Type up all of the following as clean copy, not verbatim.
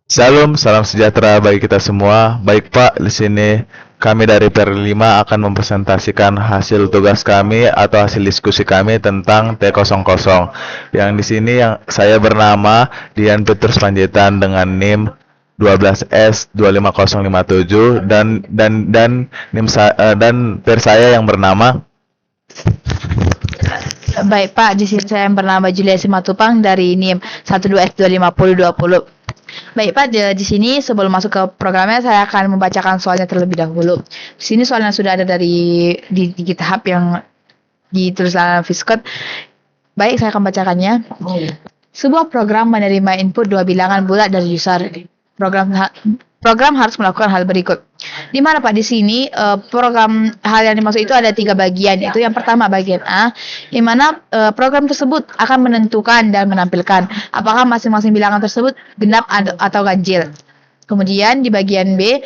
Shalom, salam sejahtera bagi kita semua. Baik Pak, di sini kami dari PR5 akan mempresentasikan hasil tugas kami atau hasil diskusi kami tentang T00. Yang di sini yang saya bernama Dian Petrus Panjaitan dengan NIM 12S25057 dan NIM dan PR saya yang bernama. Baik Pak, di sini saya yang bernama Julia Simatupang dari NIM 12S25020. Baik Pak, di sini sebelum masuk ke programnya saya akan membacakan soalnya terlebih dahulu. Di sini soalnya sudah ada di GitHub yang ditulis dalam Viscode. Baik, saya akan bacakannya. Sebuah program menerima input dua bilangan bulat dari user. Program harus melakukan hal berikut. Di mana Pak, di sini program hal yang dimaksud itu ada 3 bagian. Yaitu yang pertama bagian A, di mana program tersebut akan menentukan dan menampilkan apakah masing-masing bilangan tersebut genap atau ganjil. Kemudian di bagian B,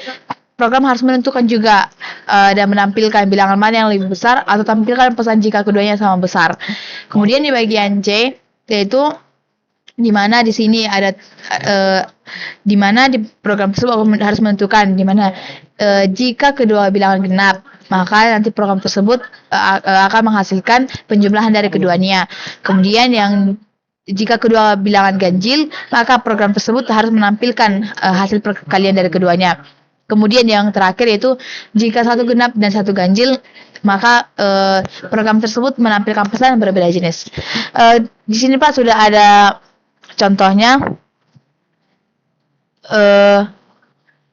program harus menentukan juga dan menampilkan bilangan mana yang lebih besar atau tampilkan pesan jika keduanya sama besar. Kemudian di bagian C, yaitu di mana di sini ada di mana di program tersebut harus menentukan di mana jika kedua bilangan genap, maka nanti program tersebut akan menghasilkan penjumlahan dari keduanya. Kemudian yang jika kedua bilangan ganjil, maka program tersebut harus menampilkan hasil perkalian dari keduanya. Kemudian yang terakhir yaitu jika satu genap dan satu ganjil, maka program tersebut menampilkan pesan yang berbeda jenis. Di sini Pak sudah ada contohnya.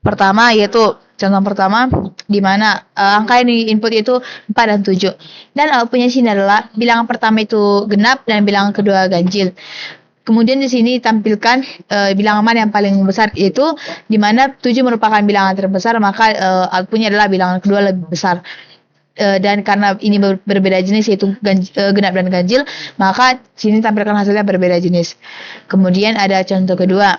Pertama yaitu contoh pertama di mana angka yang diinput itu 4 dan 7. Dan outputnya sini adalah bilangan pertama itu genap dan bilangan kedua ganjil. Kemudian di sini tampilkan bilangan mana yang paling besar, yaitu di mana 7 merupakan bilangan terbesar, maka outputnya adalah bilangan kedua lebih besar. Dan karena ini berbeda jenis yaitu genap dan ganjil, maka sini tampilkan hasilnya berbeda jenis. Kemudian ada contoh kedua,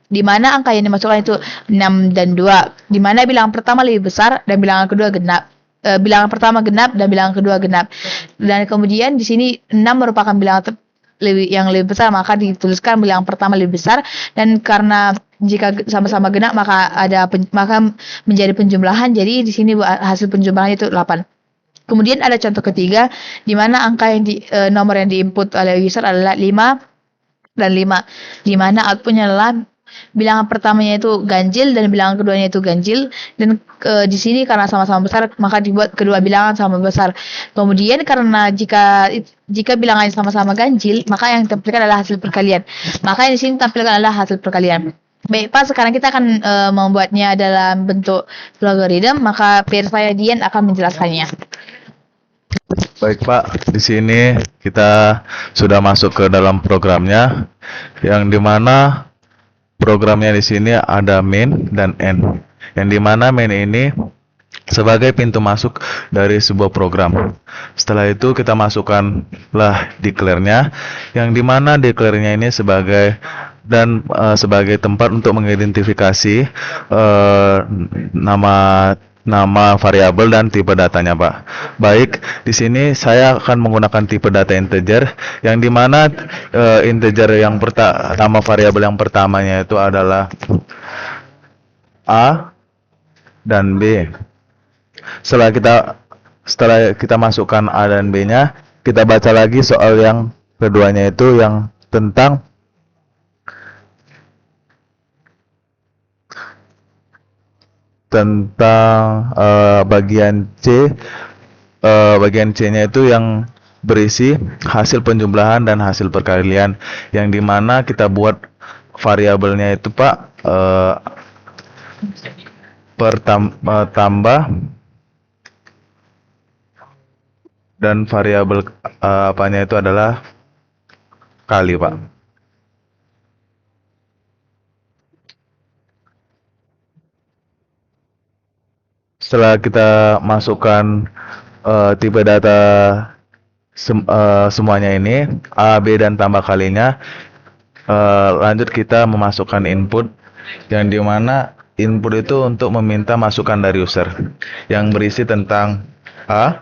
di mana angka yang dimasukkan itu 6 dan 2, di mana bilangan pertama lebih besar dan bilangan kedua genap. Bilangan pertama genap dan bilangan kedua genap. Dan kemudian di sini 6 merupakan bilangan yang lebih besar, maka dituliskan bilangan pertama lebih besar, dan karena jika sama-sama genap maka menjadi penjumlahan, jadi di sini hasil penjumlahan itu 8. Kemudian ada contoh ketiga di mana angka yang nomor yang diinput oleh user adalah 5 dan 5, di mana outputnya adalah bilangan pertamanya itu ganjil dan bilangan keduanya itu ganjil, dan di sini karena sama-sama besar maka dibuat kedua bilangan sama besar. Kemudian karena jika bilangannya sama-sama ganjil, maka yang ditampilkan adalah hasil perkalian. Maka yang di sini tampilkan adalah hasil perkalian. Baik Pak, sekarang kita akan membuatnya dalam bentuk logaritma, maka peer saya Dian akan menjelaskannya. Baik Pak, di sini kita sudah masuk ke dalam programnya, yang dimana programnya di sini ada main dan end, yang dimana main ini sebagai pintu masuk dari sebuah program. Setelah itu kita masukkanlah declare-nya, yang dimana declare-nya ini sebagai tempat untuk mengidentifikasi nama variabel dan tipe datanya, Pak. Baik, di sini saya akan menggunakan tipe data integer, yang dimana integer yang nama variabel yang pertamanya itu adalah A dan B. Setelah kita masukkan A dan B-nya, kita baca lagi soal yang keduanya itu yang tentang bagian C. Bagian C-nya itu yang berisi hasil penjumlahan dan hasil perkalian, yang dimana kita buat variabelnya itu Pak tambah, dan variabel apanya itu adalah kali, Pak. Setelah kita masukkan tipe data semuanya ini, A, B, dan tambah kalinya, lanjut kita memasukkan input, yang dimana input itu untuk meminta masukan dari user yang berisi tentang A,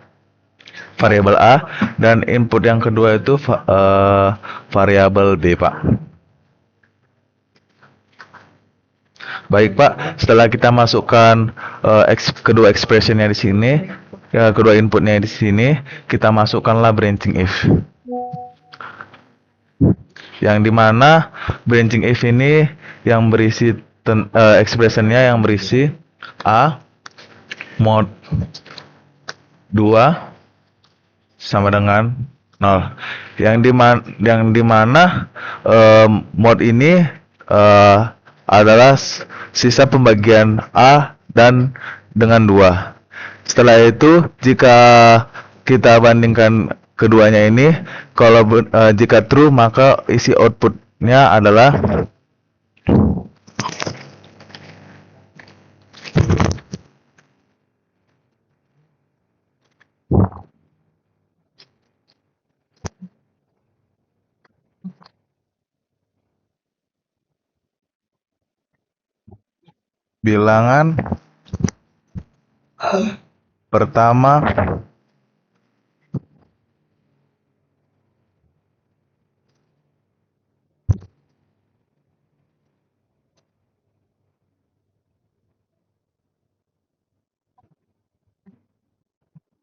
variabel A, dan input yang kedua itu variabel B, Pak. Baik Pak, setelah kita masukkan kedua expressionnya di sini, kedua inputnya di sini, kita masukkanlah branching if. Yang dimana branching if ini yang berisi expressionnya yang berisi A mod 2 sama dengan 0. Yang dimana mod ini adalah sisa pembagian A dan dengan 2. Setelah itu jika kita bandingkan keduanya ini, kalau jika true maka isi outputnya adalah bilangan pertama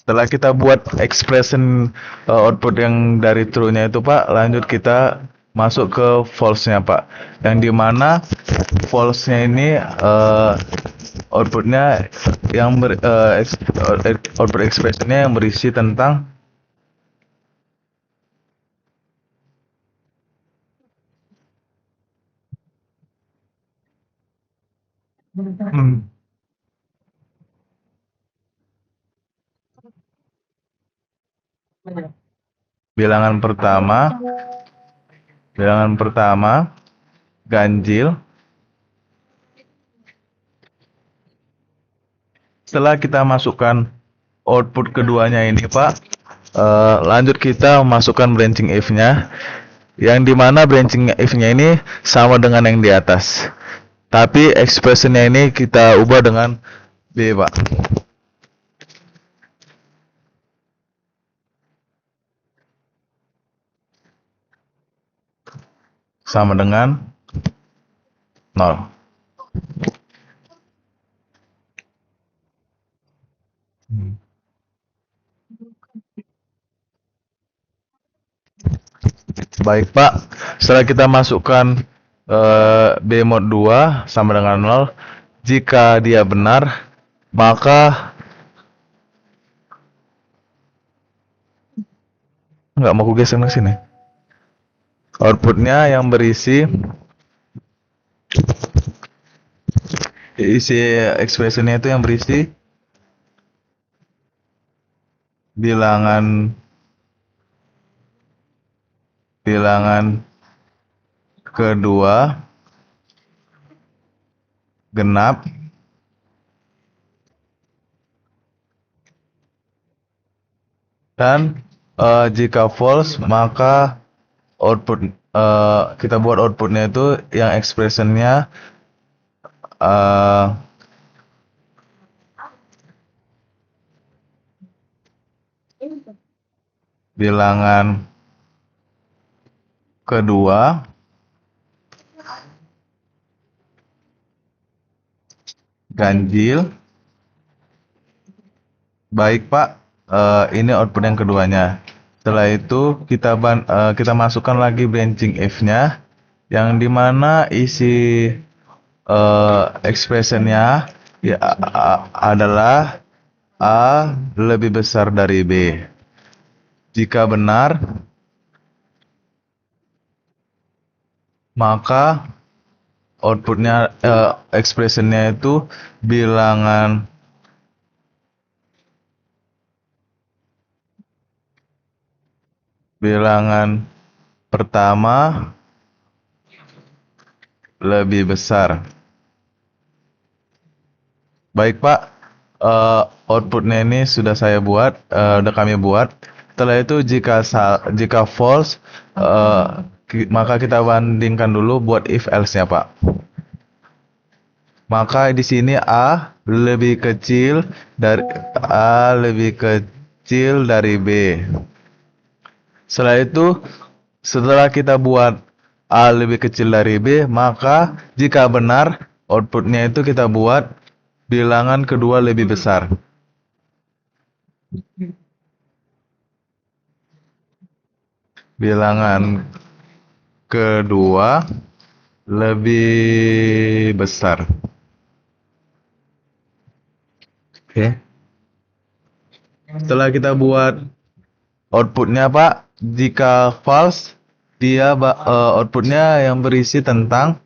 setelah kita buat expression output yang dari true-nya itu Pak, lanjut kita masuk ke false-nya Pak. Yang dimana false-nya ini outputnya yang output expression-nya yang berisi tentang bilangan pertama ganjil. Setelah kita masukkan output keduanya ini Pak, lanjut kita masukkan branching if-nya, yang dimana branching if-nya ini sama dengan yang di atas, tapi expression-nya ini kita ubah dengan B Pak. Sama dengan 0. Baik Pak, setelah kita masukkan B mod 2 sama dengan 0, jika dia benar maka nggak mau aku geser ke sini. Outputnya yang berisi expressionnya itu yang berisi bilangan kedua genap dan jika false maka output kita buat outputnya itu yang expressionnya bilangan kedua ganjil. Baik Pak, ini output yang keduanya. Setelah itu kita masukkan lagi branching if-nya, yang dimana isi expressionnya ya, adalah A lebih besar dari B. Jika benar maka outputnya expressionnya itu bilangan pertama lebih besar. Baik Pak, outputnya ini sudah sudah kami buat. Setelah itu jika false maka kita bandingkan dulu buat if else-nya Pak. Maka di sini A lebih kecil dari B. Setelah kita buat A lebih kecil dari B, maka jika benar outputnya itu kita buat bilangan kedua lebih besar. Bilangan kedua lebih besar. Oke. Setelah kita buat outputnya, Pak, jika false, dia outputnya yang berisi tentang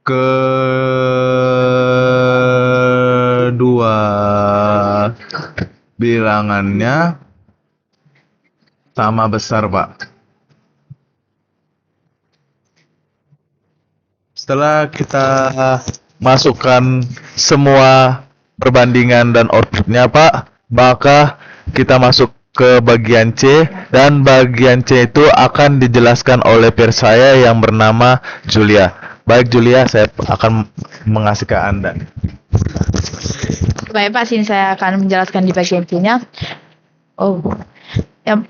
kedua bilangannya sama besar, Pak. Setelah kita masukkan semua perbandingan dan outputnya, Pak, maka kita masuk ke bagian C, dan bagian C itu akan dijelaskan oleh peer saya yang bernama Julia. Baik Julia, saya akan mengasih ke Anda. Baik Pak, sini saya akan menjelaskan di bagian C-nya. Oh,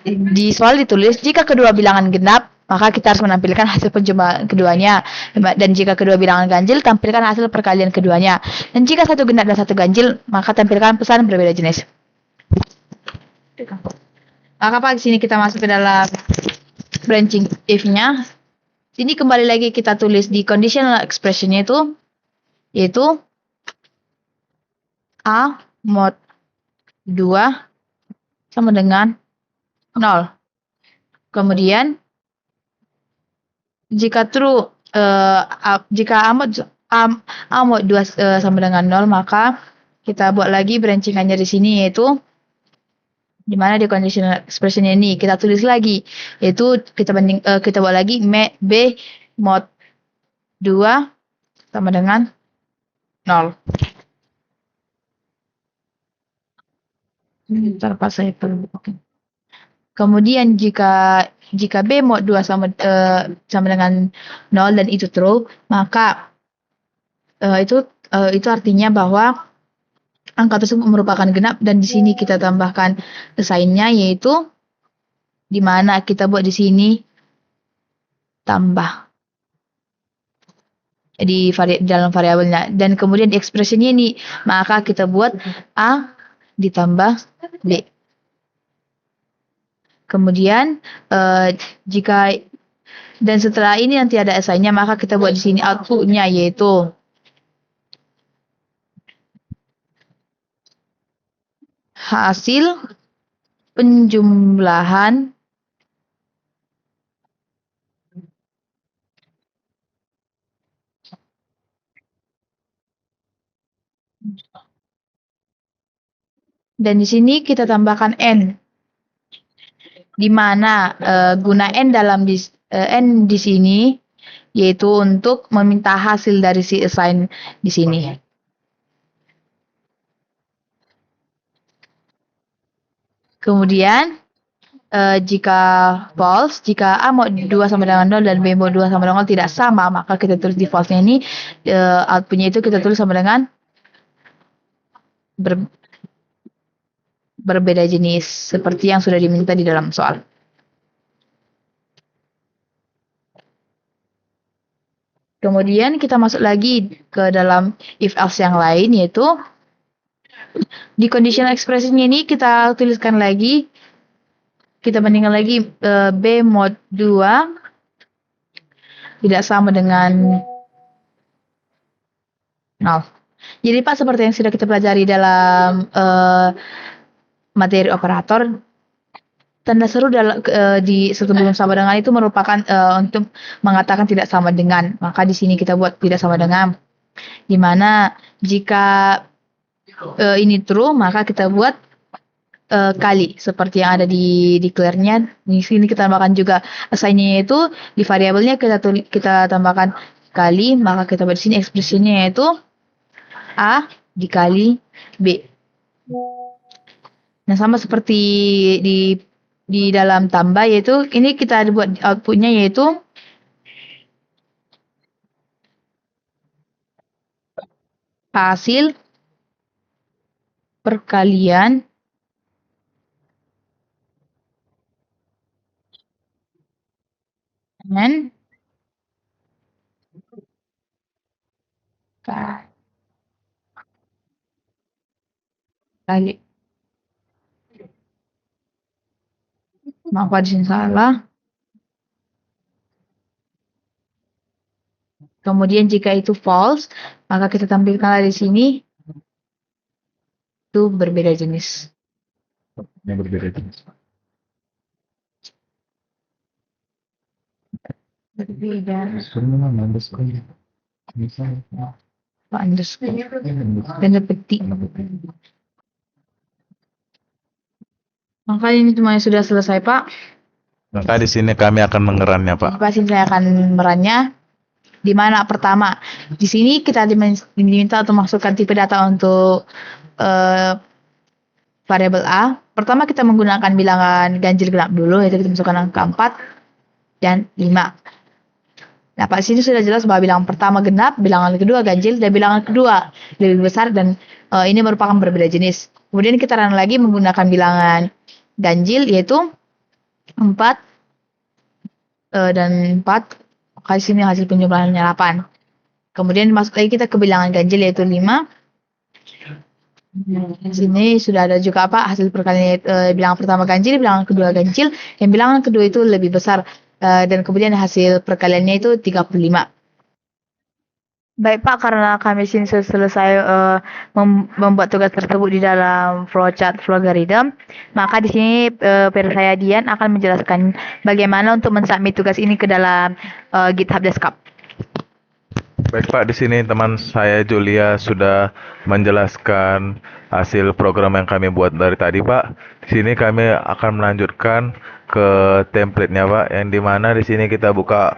di soal ditulis jika kedua bilangan genap, maka kita harus menampilkan hasil penjumlahan keduanya. Dan jika kedua bilangan ganjil, tampilkan hasil perkalian keduanya. Dan jika satu genap dan satu ganjil, maka tampilkan pesan berbeda jenis. Maka Pak, di sini kita masuk ke dalam branching if-nya. Ini kembali lagi kita tulis di conditional expression-nya itu, yaitu A mod 2 sama dengan 0. Kemudian jika true, jika A mod 2 sama dengan 0, maka kita buat lagi branching-annya di sini, yaitu di mana di conditional expression ini kita tulis lagi, yaitu kita buat lagi B mod 2 sama dengan 0. Bentar Pak, saya perlu. Kemudian jika B mod 2 sama dengan 0 dan itu true, maka itu artinya bahwa angka tersebut merupakan genap, dan di sini kita tambahkan sign-nya, yaitu di mana kita buat di sini tambah di dalam variabelnya, dan kemudian di ekspresinya ini maka kita buat A ditambah B. Kemudian jika dan setelah ini nanti ada sign-nya, maka kita buat di sini output-nya, yaitu hasil penjumlahan dan di sini kita tambahkan n, di mana guna n n di sini yaitu untuk meminta hasil dari si assign di sini. Kemudian jika false, jika A mod 2 sama dengan 0 dan B mod 2 sama dengan 0 tidak sama, maka kita tulis di false-nya ini output-nya itu kita tulis sama dengan berbeda jenis, seperti yang sudah diminta di dalam soal. Kemudian kita masuk lagi ke dalam if else yang lain, yaitu di conditional expression-nya ini kita tuliskan lagi, kita bandingkan lagi B mod 2 tidak sama dengan 0. Jadi Pak, seperti yang sudah kita pelajari dalam materi operator, tanda seru di sebelum sama dengan itu merupakan untuk mengatakan tidak sama dengan. Maka di sini kita buat tidak sama dengan. Di mana jika ini true, maka kita buat kali seperti yang ada di declare-nya. Di sini kita tambahkan juga assign-nya, yaitu di variabelnya kita tambahkan kali, maka kita buat di sini ekspresinya yaitu A dikali B. Nah, sama seperti di dalam tambah, yaitu ini kita buat outputnya yaitu hasil perkalian n Lagi. Maaf Pak, di sini salah. Kemudian jika itu false, maka kita tampilkan di sini itu berbeda jenis. Yang berbeda jenis. Berbeda. Pak underscore dan petik. Maka ini semuanya sudah selesai Pak. Maka di sini kami akan mengerannya Pak. Pasti saya akan merannya. Di mana pertama, di sini kita diminta untuk masukkan tipe data untuk variabel A. Pertama kita menggunakan bilangan ganjil genap dulu, yaitu kita masukkan angka 4 dan 5. Nah, Pak, sini sudah jelas bahwa bilangan pertama genap, bilangan kedua ganjil, dan bilangan kedua lebih besar, dan ini merupakan berbeda jenis. Kemudian kita run lagi menggunakan bilangan ganjil, yaitu 4 dan 4. Maka di sini hasil penjumlahannya 8. Kemudian masuk lagi kita ke bilangan ganjil, yaitu 5. Di sini sudah ada juga hasil perkalian bilangan pertama ganjil, bilangan kedua ganjil, yang bilangan kedua itu lebih besar, dan kemudian hasil perkaliannya itu 35. Baik Pak, karena kami sini sudah selesai membuat tugas tersebut di dalam flowchart logarithm, maka di sini saya Dian akan menjelaskan bagaimana untuk mensubmit tugas ini ke dalam GitHub Desktop. Baik Pak, di sini teman saya Julia sudah menjelaskan hasil program yang kami buat dari tadi Pak. Di sini kami akan melanjutkan ke template-nya Pak, yang dimana di sini kita buka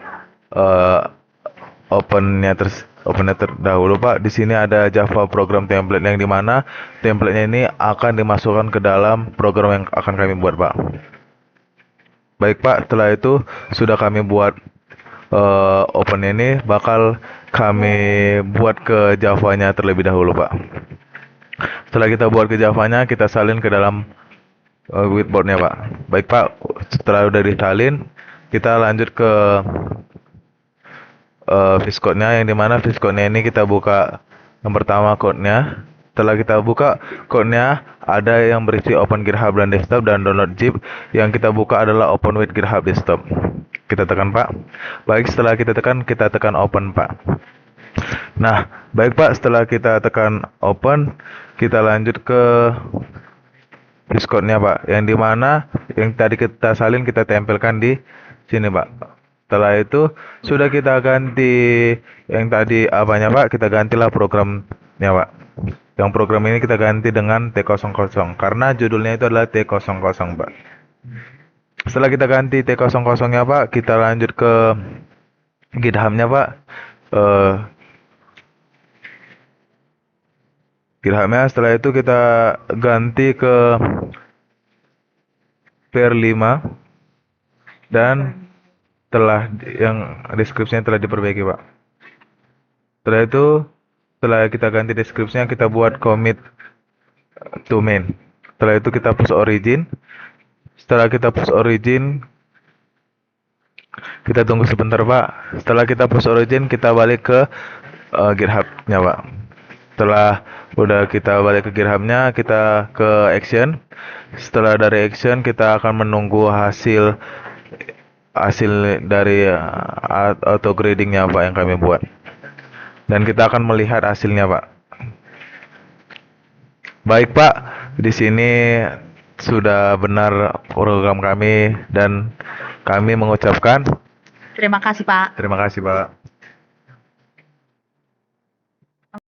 opennya terdahulu Pak. Di sini ada Java program template, yang dimana template-nya ini akan dimasukkan ke dalam program yang akan kami buat Pak. Baik Pak, setelah itu sudah kami buat open ini, bakal kami buat ke Java-nya terlebih dahulu Pak. Setelah kita buat ke Java-nya, kita salin ke dalam whiteboard-nya Pak. Baik Pak, setelah udah disalin, kita lanjut ke Viscode-nya, yang dimana Viscode-nya ini kita buka yang pertama code-nya. Setelah kita buka code-nya, ada yang berisi Open GitHub dan Desktop dan Download Zip. Yang kita buka adalah Open with GitHub Desktop. Kita tekan Pak. Baik, setelah kita tekan Open Pak. Nah, baik Pak, setelah kita tekan Open, kita lanjut ke Viscode-nya Pak, yang dimana yang tadi kita salin kita tempelkan di sini Pak. Setelah itu sudah kita ganti yang tadi Pak, kita gantilah programnya Pak. Yang program ini kita ganti dengan T00 karena judulnya itu adalah T00 Pak. Setelah kita ganti T00-nya Pak, kita lanjut ke GitHub-nya Pak. GitHub-nya setelah itu kita ganti ke PR5 dan setelah yang deskripsinya telah diperbaiki Pak. Setelah itu, setelah kita ganti deskripsinya, kita buat commit to main. Setelah itu kita push origin. Setelah kita push origin, kita tunggu sebentar Pak. Setelah kita push origin, kita balik ke GitHub-nya Pak. Setelah udah kita balik ke GitHub-nya, kita ke action. Setelah dari action, kita akan menunggu hasil dari auto gradingnya Pak yang kami buat, dan kita akan melihat hasilnya Pak. Baik Pak, di sini sudah benar program kami, dan kami mengucapkan Terima kasih Pak. terima kasih Pak.